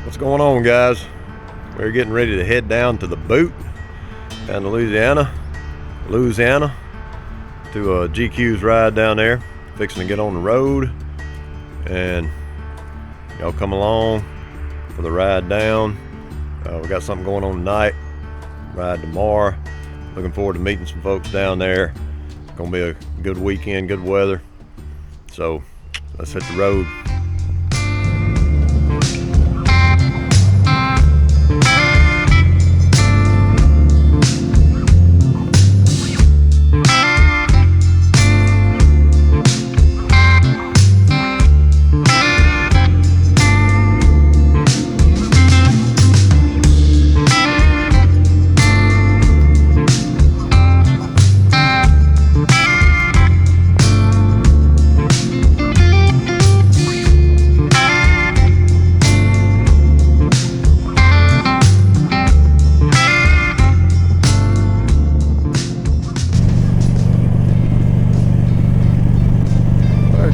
What's going on, guys? We're getting ready to head down to the boot down to Louisiana to GQ's ride down there. Fixing to get on the road, and y'all come along for the ride down. We got something going on tonight, ride tomorrow. Looking forward to meeting some folks down there. It's gonna be a good weekend, good weather, so let's hit the road.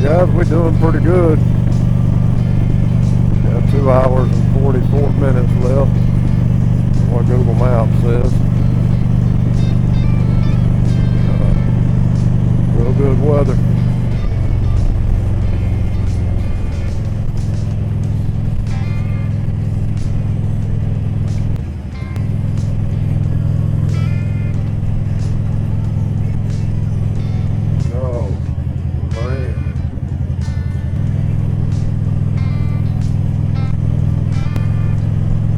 Guys, we're doing pretty good. Got 2 hours and 44 minutes left, what Google Maps says. Real good weather.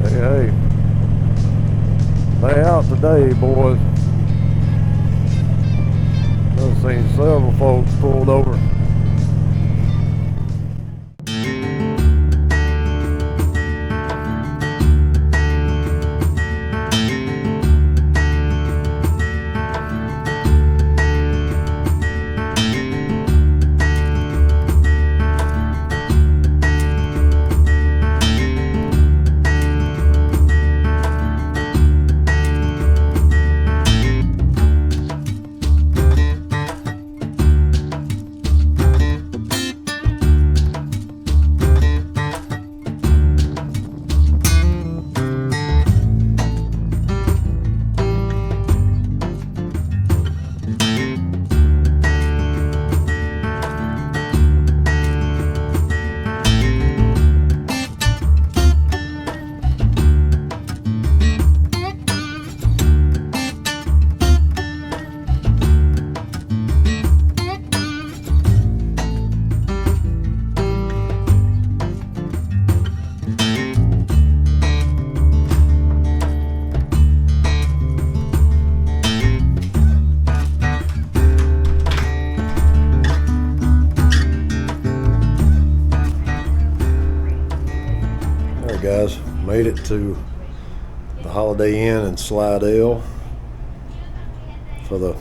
Hey, they out today, boys. I've seen several folks pulled over. Guys, made it to the Holiday Inn in Slidell for the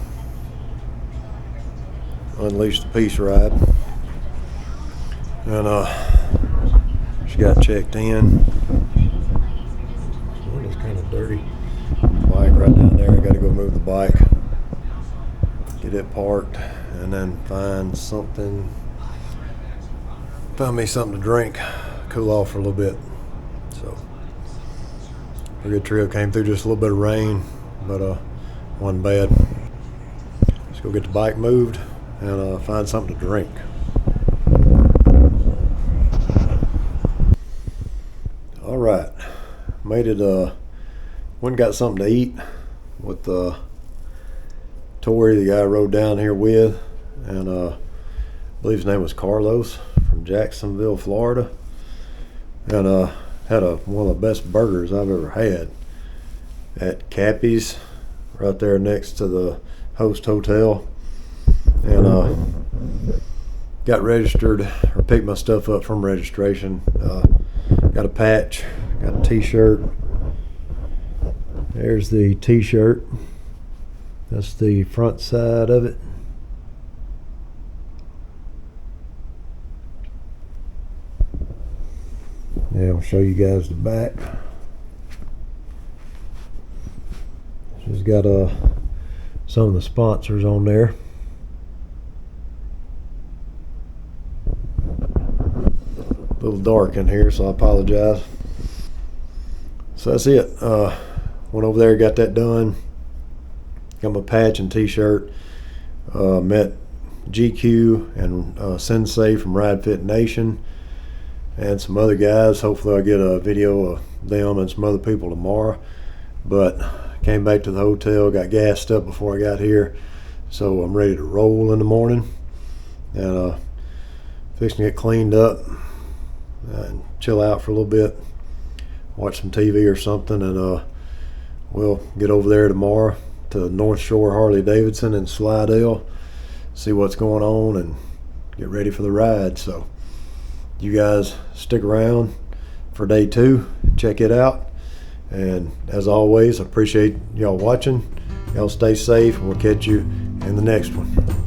Unleash the Peace ride, and she got checked in. It's kind of dirty. Bike right down there. I got to go move the bike, get it parked, and then find me something to drink, cool off for a little bit. So, a good trip. Came through just a little bit of rain, but wasn't bad. Let's go get the bike moved and find something to drink. All right, made it. Went and got something to eat with Tori, the guy I rode down here with, and I believe his name was Carlos from Jacksonville, Florida, and had one of the best burgers I've ever had at Cappy's, right there next to the Host Hotel, and got registered, or picked my stuff up from registration. Got a patch, got a t-shirt. There's the t-shirt. That's the front side of it. Yeah, I'll show you guys the back. She's got some of the sponsors on there. A little dark in here, so I apologize. So that's it. Went over there, got that done. Got my patch and t-shirt. Met GQ and Sensei from Ride Fit Nation and some other guys. Hopefully I'll get a video of them and some other people tomorrow. But came back to the hotel, got gassed up before I got here, so I'm ready to roll in the morning. And fixing to get cleaned up and chill out for a little bit, watch some TV or something, and we'll get over there tomorrow to North Shore Harley Davidson in Slidell, see what's going on and get ready for the ride. So you guys stick around for day 2, check it out, and as always, I appreciate y'all watching. Y'all stay safe, and we'll catch you in the next one.